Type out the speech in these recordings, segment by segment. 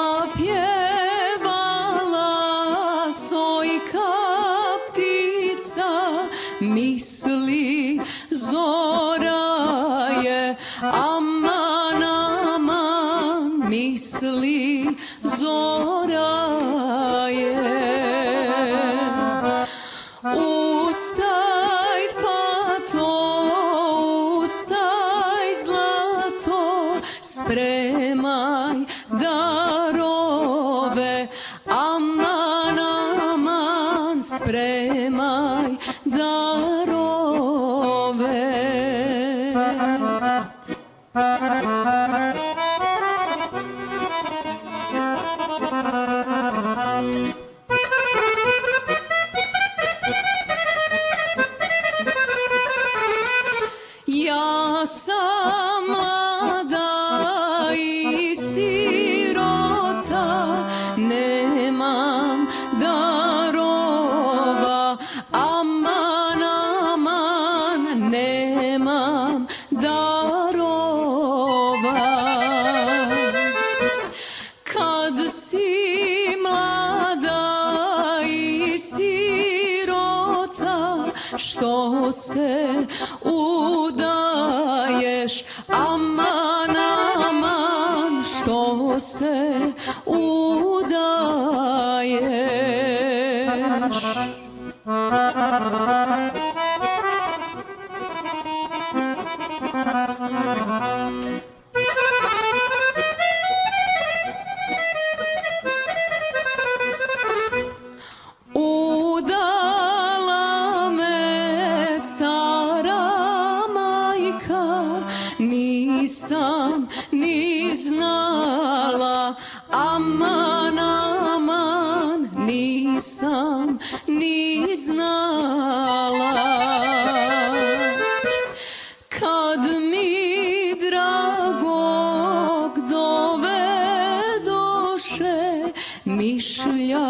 zapjevala sojka ptica, misli zora je, aman, aman, misli zora je. Ustaj fato, ustaj zlato, spremaj darove, aman, aman, spremaj darove. Ja sam mlada i sirota, nemam darova, aman, aman, nemam darova. Kad si mlada i sirota, što se udaješ, aman, aman, što se udaješ. Udala me stara majka, nisam ni znala, aman, aman, nisam ni znala. Kad mi dragog dovedoše, mišlja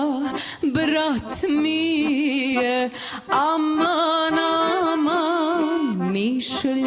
brat mi je, aman, aman, mišlja